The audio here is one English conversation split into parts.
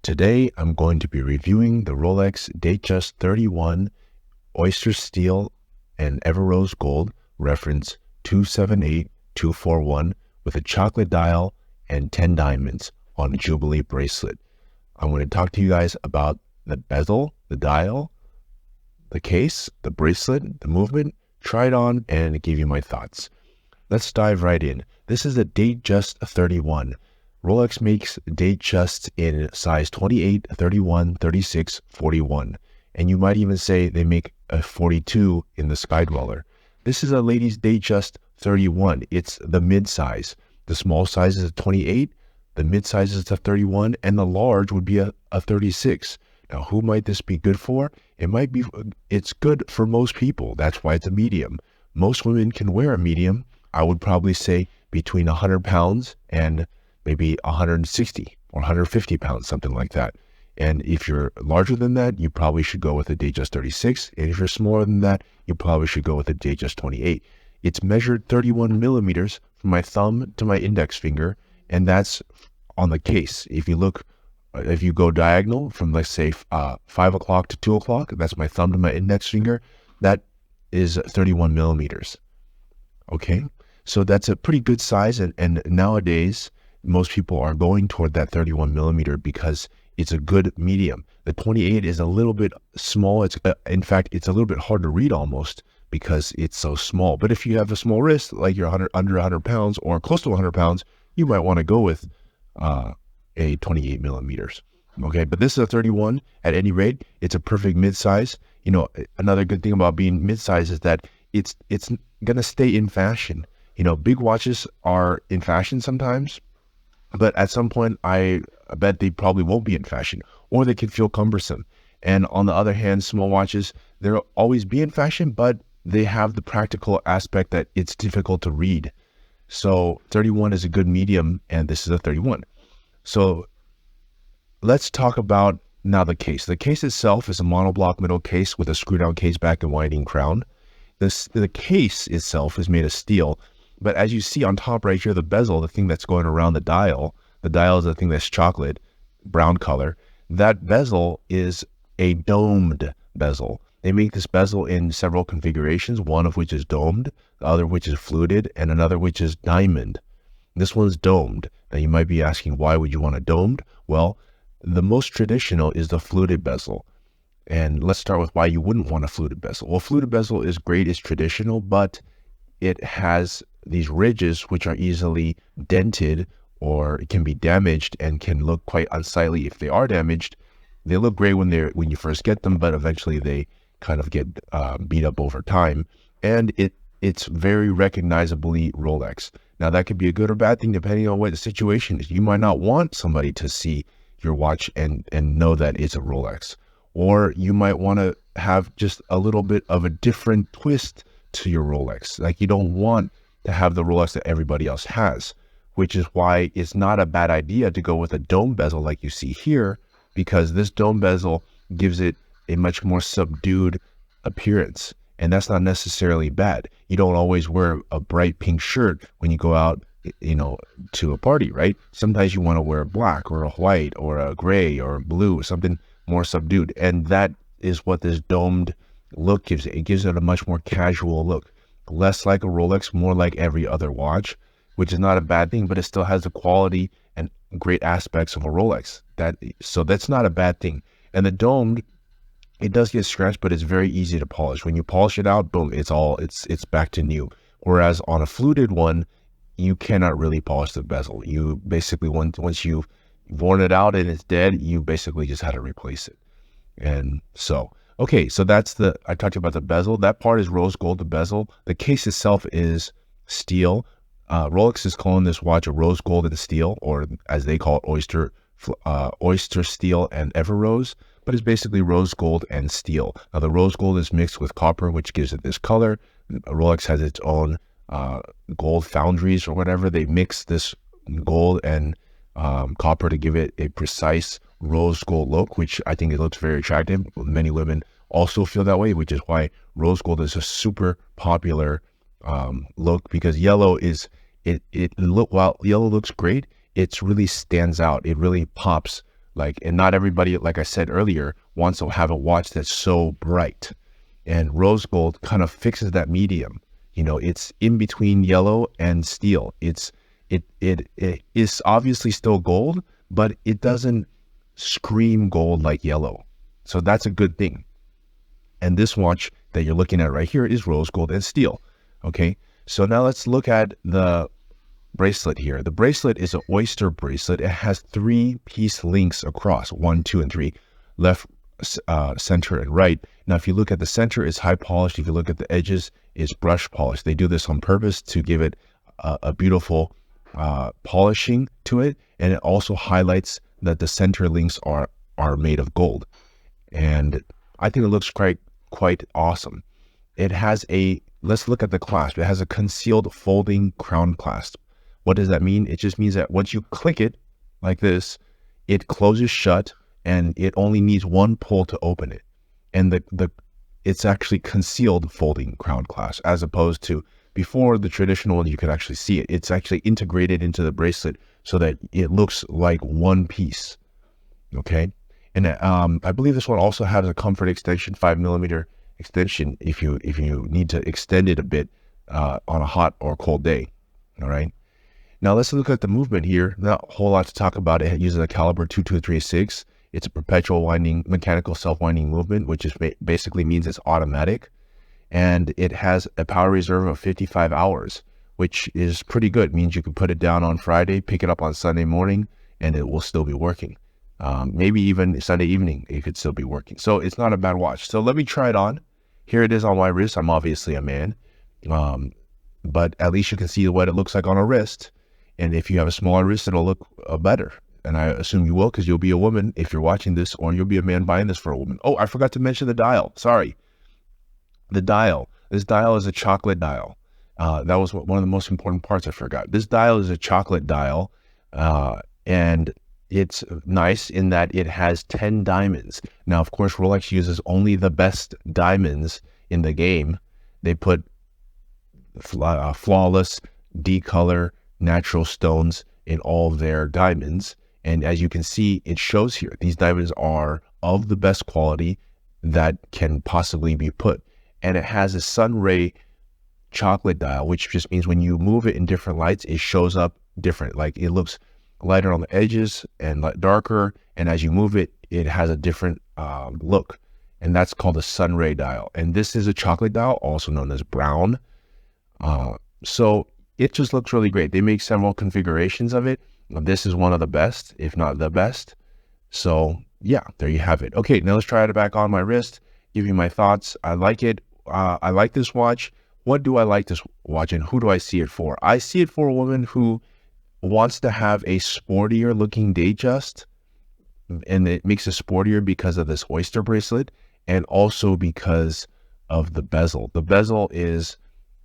Today, I'm going to be reviewing the Rolex Datejust 31 Oyster Steel and Ever Rose Gold, reference 278241, with a chocolate dial and 10 diamonds on a Jubilee bracelet. I'm going to talk to you guys about the bezel, the dial, the case, the bracelet, the movement, try it on, and give you my thoughts. Let's dive right in. This is a Datejust 31. Rolex makes Datejusts in size 28, 31, 36, 41. And you might even say they make a 42 in the Sky Dweller. This is a ladies Datejust 31. It's the mid-size. The small size is a 28, the mid-size is a 31, and the large would be a 36. Now, who might this be good for? It's good for most people. That's why it's a medium. Most women can wear a medium. I would probably say between 100 pounds and maybe 160 or 150 pounds, something like that. And if you're larger than that, you probably should go with a Datejust 36. And if you're smaller than that, you probably should go with a Datejust 28. It's measured 31 millimeters from my thumb to my index finger, and that's on the case. If you go diagonal from, let's say, 5 o'clock to 2 o'clock, that's my thumb to my index finger, that is 31 millimeters. Okay, so that's a pretty good size, and nowadays, most people are going toward that 31 millimeter because it's a good medium. The 28 is a little bit small. In fact, it's a little bit hard to read almost because it's so small. But if you have a small wrist, like you're under 100 pounds or close to 100 pounds, you might want to go with a 28 millimeters. Okay, but this is a 31. At any rate, it's a perfect mid-size. You know, another good thing about being mid-size is that it's gonna stay in fashion. You know, big watches are in fashion sometimes, but at some point, I bet they probably won't be in fashion, or they can feel cumbersome. And on the other hand, small watches, they'll always be in fashion, but they have the practical aspect that it's difficult to read. So 31 is a good medium, and this is a 31. So let's talk about now the case. The case itself is a monoblock middle case with a screw-down case back and winding crown. The case itself is made of steel, but as you see on top right here, the bezel, the thing that's going around the dial is the thing that's chocolate, brown color. That bezel is a domed bezel. They make this bezel in several configurations, one of which is domed, the other which is fluted, and another which is diamond. This one's domed. Now you might be asking, why would you want a domed? Well, the most traditional is the fluted bezel. And let's start with why you wouldn't want a fluted bezel. Well, fluted bezel is great, it's traditional, but it has these ridges which are easily dented or it can be damaged and can look quite unsightly if they are damaged. They look great when you first get them, but eventually they kind of get beat up over time. And it's very recognizably Rolex. Now that could be a good or bad thing depending on what the situation is. You might not want somebody to see your watch and know that it's a Rolex. Or you might want to have just a little bit of a different twist to your Rolex. Like you don't want to have the Rolex that everybody else has, which is why it's not a bad idea to go with a dome bezel like you see here, because this dome bezel gives it a much more subdued appearance. And that's not necessarily bad. You don't always wear a bright pink shirt when you go out, you know, to a party, right? Sometimes you want to wear black or a white or a gray or a blue, something more subdued. And that is what this domed look gives it. It gives it a much more casual look. Less like a Rolex, more like every other watch, which is not a bad thing, but it still has the quality and great aspects of a Rolex. So that's not a bad thing. And the domed, it does get scratched, but it's very easy to polish. When you polish it out, boom, it's back to new. Whereas on a fluted one, you cannot really polish the bezel. You basically, once you've worn it out and it's dead, you basically just had to replace it. And so, okay, so I talked about the bezel. That part is rose gold, the bezel. The case itself is steel. Rolex is calling this watch a rose gold and steel, or as they call it, Oyster steel and Ever Rose, but it's basically rose gold and steel. Now the rose gold is mixed with copper, which gives it this color. Rolex has its own gold foundries or whatever. They mix this gold and copper to give it a precise rose gold look, which I think it looks very attractive. Many women also feel that way, which is why rose gold is a super popular look, because yellow while yellow looks great, it really stands out. It really pops And not everybody, like I said earlier, wants to have a watch that's so bright. And rose gold kind of fixes that medium. It's in between yellow and steel. It is obviously still gold, but it doesn't scream gold like yellow. So that's a good thing. And this watch that you're looking at right here is rose gold and steel. Okay, so now let's look at the bracelet here. The bracelet is an Oyster bracelet. It has 3-piece links across, 1, 2, and 3, left, center, and right. Now, if you look at the center, it's high polished. If you look at the edges, it's brush polished. They do this on purpose to give it a beautiful polishing to it, and it also highlights that the center links are made of gold. And I think it looks quite awesome. It has let's look at the clasp. It has a concealed folding crown clasp. What does that mean? It just means that once you click it like this, it closes shut, and it only needs one pull to open it. And it's actually concealed folding crown clasp, as opposed to before the traditional one, you could actually see it. It's actually integrated into the bracelet so that it looks like one piece. Okay. And I believe this one also has a comfort extension, 5mm extension, if you need to extend it a bit on a hot or cold day. All right. Now let's look at the movement here. Not a whole lot to talk about. It uses a caliber 2236. It's a perpetual winding, mechanical self-winding movement, which is basically means it's automatic. And it has a power reserve of 55 hours, which is pretty good. It means you can put it down on Friday, pick it up on Sunday morning, and it will still be working. Maybe even Sunday evening, it could still be working. So it's not a bad watch. So let me try it on. Here it is on my wrist. I'm obviously a man, but at least you can see what it looks like on a wrist. And if you have a smaller wrist, it'll look better. And I assume you will, because you'll be a woman if you're watching this, or you'll be a man buying this for a woman. Oh, I forgot to mention the dial. Sorry. The dial. This dial is a chocolate dial. That was one of the most important parts I forgot. This dial is a chocolate dial, and it's nice in that it has 10 diamonds. Now, of course, Rolex uses only the best diamonds in the game. They put flawless, D-color, natural stones in all their diamonds. And as you can see, it shows here, these diamonds are of the best quality that can possibly be put. And it has a sunray chocolate dial, which just means when you move it in different lights, it shows up different. Like it looks lighter on the edges and darker. And as you move it, it has a different look. And that's called a sunray dial. And this is a chocolate dial, also known as brown. So it just looks really great. They make several configurations of it. This is one of the best, if not the best. So yeah, there you have it. Okay, now let's try it back on my wrist, give you my thoughts. I like it. I like this watch. What do I like this watch, and who do I see it for? I see it for a woman who wants to have a sportier looking Datejust, and it makes it sportier because of this Oyster bracelet, and also because of the bezel. The bezel is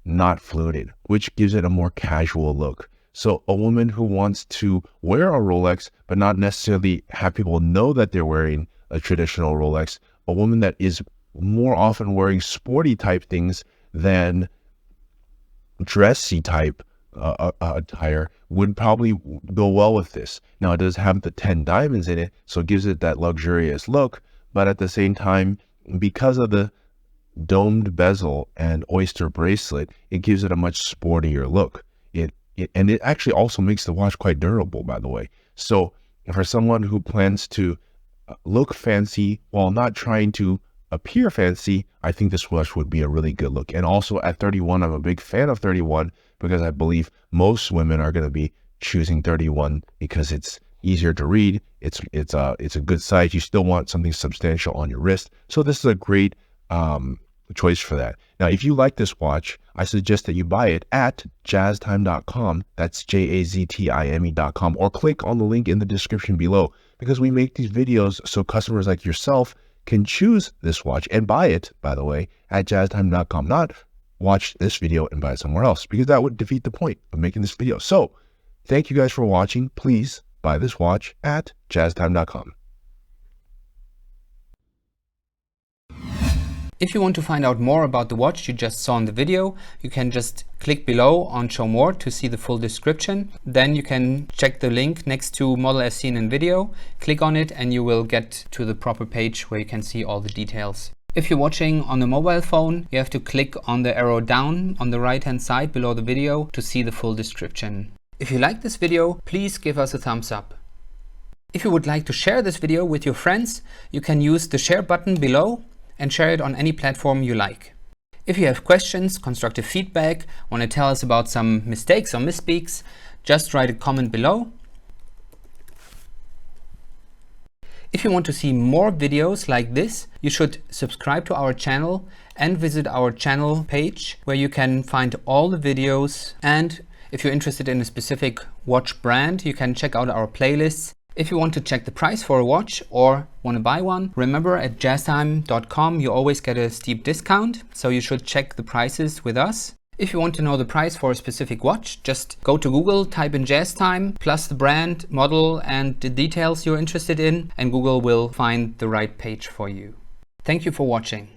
not fluted, which gives it a more casual look. So a woman who wants to wear a Rolex, but not necessarily have people know that they're wearing a traditional Rolex, a woman that is more often wearing sporty type things than dressy type attire would probably go well with this. Now, it does have the 10 diamonds in it, so it gives it that luxurious look, but at the same time, because of the domed bezel and Oyster bracelet, it gives it a much sportier look. And it actually also makes the watch quite durable, by the way. So for someone who plans to look fancy while not trying to appear fancy, I think this watch would be a really good look. And also at 31, I'm a big fan of 31 because I believe most women are going to be choosing 31 because it's easier to read. It's a good size. You still want something substantial on your wrist. So this is a great choice for that. Now, if you like this watch, I suggest that you buy it at jazztime.com. That's JAZTIME.com, or click on the link in the description below, because we make these videos so customers like yourself can choose this watch and buy it, by the way, at jazztime.com, not watch this video and buy it somewhere else, because that would defeat the point of making this video. So thank you guys for watching. Please buy this watch at jazztime.com. If you want to find out more about the watch you just saw in the video, you can just click below on Show More to see the full description. Then you can check the link next to model as seen in video, click on it, and you will get to the proper page where you can see all the details. If you're watching on a mobile phone, you have to click on the arrow down on the right hand side below the video to see the full description. If you like this video, please give us a thumbs up. If you would like to share this video with your friends, you can use the share button below and share it on any platform you like. If you have questions, constructive feedback, want to tell us about some mistakes or misspeaks, just write a comment below. If you want to see more videos like this, you should subscribe to our channel and visit our channel page where you can find all the videos. And if you're interested in a specific watch brand, you can check out our playlists. If you want to check the price for a watch or want to buy one, remember at jazztime.com you always get a steep discount, so you should check the prices with us. If you want to know the price for a specific watch, just go to Google, type in JazzTime, plus the brand, model and the details you're interested in, and Google will find the right page for you. Thank you for watching.